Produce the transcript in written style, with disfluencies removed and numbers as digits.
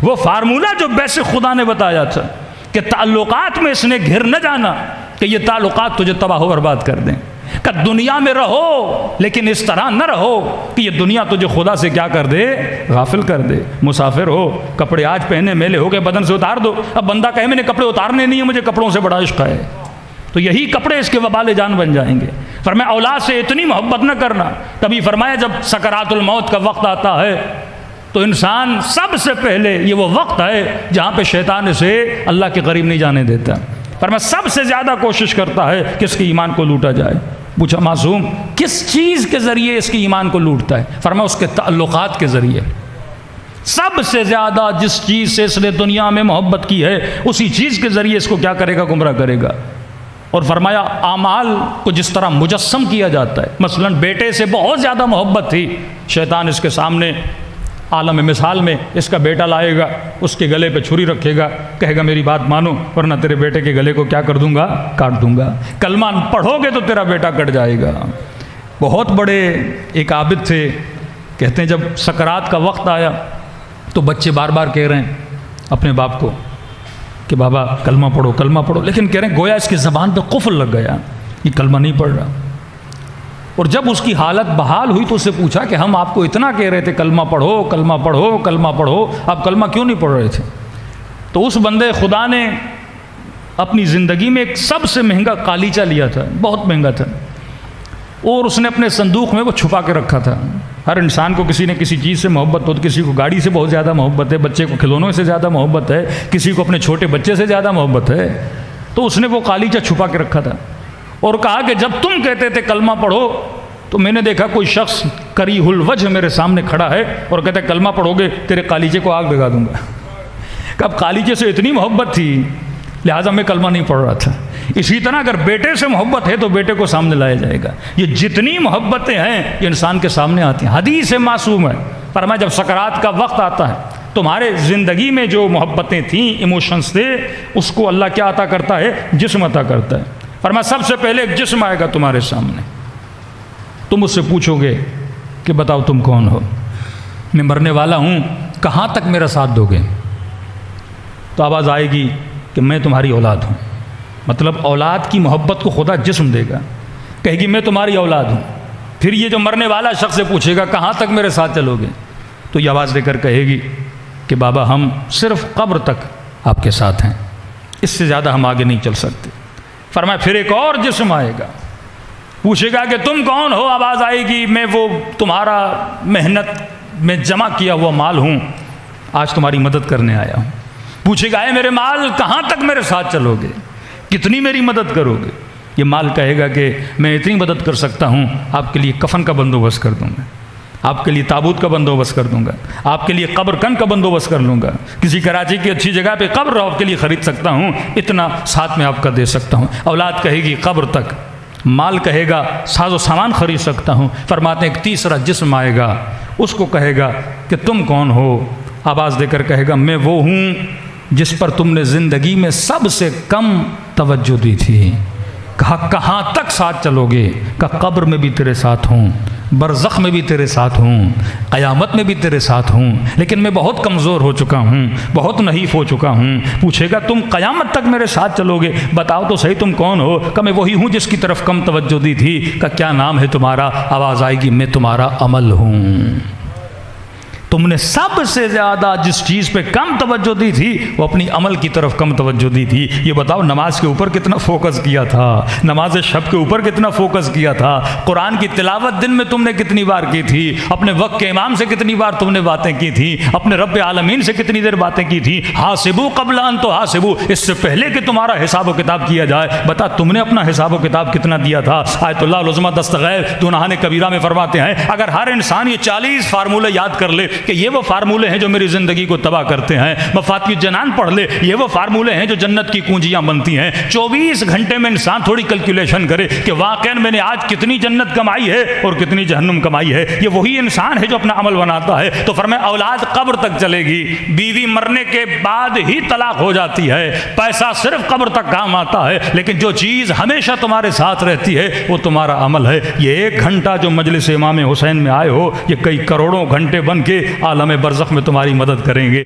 وہ فارمولہ جو بیس خدا نے بتایا تھا کہ تعلقات میں اس نے گھر نہ جانا کہ یہ تعلقات تجھے تباہ و برباد کر دیں، کہ دنیا میں رہو لیکن اس طرح نہ رہو کہ یہ دنیا تجھے خدا سے کیا کر دے، غافل کر دے۔ مسافر ہو، کپڑے آج پہنے میلے ہو گئے بدن سے اتار دو، اب بندہ کہے میں نے کپڑے اتارنے نہیں ہیں، مجھے کپڑوں سے بڑا عشق ہے، تو یہی کپڑے اس کے وبال جان بن جائیں گے۔ فرمایا اولاد سے اتنی محبت نہ کرنا۔ کبھی فرمایا جب سکرات الموت کا وقت آتا ہے تو انسان سب سے پہلے یہ وہ وقت ہے جہاں پہ شیطان اسے اللہ کے قریب نہیں جانے دیتا۔ فرمایا سب سے زیادہ کوشش کرتا ہے کہ اس کے ایمان کو لوٹا جائے۔ پوچھا معصوم کس چیز کے ذریعے اس کے ایمان کو لوٹتا ہے؟ فرمایا اس کے تعلقات کے ذریعے۔ سب سے زیادہ جس چیز سے اس نے دنیا میں محبت کی ہے اسی چیز کے ذریعے اس کو کیا کرے گا، گمراہ کرے گا۔ اور فرمایا اعمال کو جس طرح مجسم کیا جاتا ہے، مثلا بیٹے سے بہت زیادہ محبت تھی، شیطان اس کے سامنے عالم مثال میں اس کا بیٹا لائے گا، اس کے گلے پہ چھری رکھے گا، کہے گا میری بات مانو ورنہ تیرے بیٹے کے گلے کو کیا کر دوں گا، کاٹ دوں گا، کلمہ پڑھو گے تو تیرا بیٹا کٹ جائے گا۔ بہت بڑے ایک عابد تھے، کہتے ہیں جب سکرات کا وقت آیا تو بچے بار بار کہہ رہے ہیں اپنے باپ کو کہ بابا کلمہ پڑھو کلمہ پڑھو، لیکن کہہ رہے ہیں گویا اس کی زبان پہ قفل لگ گیا، یہ کلمہ نہیں پڑھ رہا۔ اور جب اس کی حالت بحال ہوئی تو اس سے پوچھا کہ ہم آپ کو اتنا کہہ رہے تھے کلمہ پڑھو کلمہ پڑھو کلمہ پڑھو، آپ کلمہ کیوں نہیں پڑھ رہے تھے؟ تو اس بندے خدا نے اپنی زندگی میں ایک سب سے مہنگا قالیچہ لیا تھا، بہت مہنگا تھا، اور اس نے اپنے صندوق میں وہ چھپا کے رکھا تھا۔ ہر انسان کو کسی نہ کسی چیز سے محبت ہو، تو کسی کو گاڑی سے بہت زیادہ محبت ہے، بچے کو کھلونوں سے زیادہ محبت ہے، کسی کو اپنے چھوٹے بچے سے زیادہ محبت ہے، تو اس نے وہ قالیچہ چھپا کے رکھا تھا اور کہا کہ جب تم کہتے تھے کلمہ پڑھو تو میں نے دیکھا کوئی شخص کریہ الوجہ میرے سامنے کھڑا ہے اور کہتا ہے کلمہ پڑھو گے تیرے قالیچے کو آگ لگا دوں گا۔ کہ اب قالیچے سے اتنی محبت تھی لہٰذا میں کلمہ نہیں پڑھ رہا تھا۔ اسی طرح اگر بیٹے سے محبت ہے تو بیٹے کو سامنے لایا جائے گا۔ یہ جتنی محبتیں ہیں یہ انسان کے سامنے آتی ہیں۔ حدیث معصوم ہے، فرمایا جب سکرات کا وقت آتا ہے تمہارے زندگی میں جو محبتیں تھیں، ایموشنز تھے، اس کو اللہ کیا عطا کرتا ہے؟ جسم عطا کرتا ہے۔ فرمایا سب سے پہلے ایک جسم آئے گا تمہارے سامنے، تم اس سے پوچھو گے کہ بتاؤ تم کون ہو، میں مرنے والا ہوں، کہاں تک میرا ساتھ دو گے؟ تو آواز آئے گی کہ میں تمہاری اولاد ہوں۔ مطلب اولاد کی محبت کو خدا جسم دے گا، کہے گی میں تمہاری اولاد ہوں۔ پھر یہ جو مرنے والا شخص سے پوچھے گا کہاں تک میرے ساتھ چلو گے، تو یہ آواز دے کر کہے گی کہ بابا ہم صرف قبر تک آپ کے ساتھ ہیں، اس سے زیادہ ہم آگے نہیں چل سکتے۔ فرمایا پھر ایک اور جسم آئے گا، پوچھے گا کہ تم کون ہو؟ آواز آئے گی میں وہ تمہارا محنت میں جمع کیا ہوا مال ہوں، آج تمہاری مدد کرنے آیا ہوں۔ پوچھے گا اے میرے مال کہاں تک میرے ساتھ چلو گے، کتنی میری مدد کرو گے؟ یہ مال کہے گا کہ میں اتنی مدد کر سکتا ہوں، آپ کے لیے کفن کا بندوبست کر دوں گا، آپ کے لیے تابوت کا بندوبست کر دوں گا، آپ کے لیے قبر کن کا بندوبست کر لوں گا، کسی کراچی کی اچھی جگہ پہ قبر آپ کے لیے خرید سکتا ہوں، اتنا ساتھ میں آپ کا دے سکتا ہوں۔ اولاد کہے گی قبر تک، مال کہے گا ساز و سامان خرید سکتا ہوں۔ فرماتے ہیں ایک تیسرا جسم آئے گا، اس کو کہے گا کہ تم کون ہو؟ آواز دے کر کہے گا میں وہ ہوں جس پر تم نے زندگی میں سب سے کم توجہ دی تھی۔ کہا کہاں تک ساتھ چلو گے؟ کہا قبر میں بھی تیرے ساتھ ہوں، برزخ میں بھی تیرے ساتھ ہوں، قیامت میں بھی تیرے ساتھ ہوں، لیکن میں بہت کمزور ہو چکا ہوں، بہت نحیف ہو چکا ہوں۔ پوچھے گا تم قیامت تک میرے ساتھ چلو گے؟ بتاؤ تو صحیح تم کون ہو؟ کہ میں وہی ہوں جس کی طرف کم توجہ دی تھی۔ کہ کیا نام ہے تمہارا؟ آواز آئے گی میں تمہارا عمل ہوں۔ تم نے سب سے زیادہ جس چیز پہ کم توجہ دی تھی وہ اپنی عمل کی طرف کم توجہ دی تھی۔ یہ بتاؤ نماز کے اوپر کتنا فوکس کیا تھا، نماز شب کے اوپر کتنا فوکس کیا تھا، قرآن کی تلاوت دن میں تم نے کتنی بار کی تھی، اپنے وقت کے امام سے کتنی بار تم نے باتیں کی تھی، اپنے رب عالمین سے کتنی دیر باتیں کی تھی۔ حاسبو قبل ان تحاسبو، اس سے پہلے کہ تمہارا حساب و کتاب کیا جائے بتا تم نے اپنا حساب و کتاب کتنا دیا تھا۔ آیت اللہ العظمہ دستغیر دونہان کبیرہ میں فرماتے ہیں اگر ہر انسان یہ 40 فارمولے یاد کر لے کہ یہ وہ فارمولے ہیں جو میری زندگی کو تباہ کرتے ہیں، مفاتیح الجنان پڑھ لے یہ وہ فارمولے ہیں جو جنت کی کنجیاں بنتی ہیں، 24 گھنٹے میں انسان تھوڑی کیلکولیشن کرے کہ واقعاً میں نے آج کتنی جنت کمائی ہے اور کتنی جہنم کمائی ہے، یہ وہی انسان ہے جو اپنا عمل بناتا ہے۔ تو فرمایا اولاد قبر تک چلے گی، بیوی مرنے کے بعد ہی طلاق ہو جاتی ہے، پیسہ صرف قبر تک کام آتا ہے، لیکن جو چیز ہمیشہ تمہارے ساتھ رہتی ہے وہ تمہارا عمل ہے۔ یہ 1 گھنٹہ جو مجلس امام حسین میں آئے ہو یہ کئی کروڑوں گھنٹے بن کے عالم برزخ میں تمہاری مدد کریں گے۔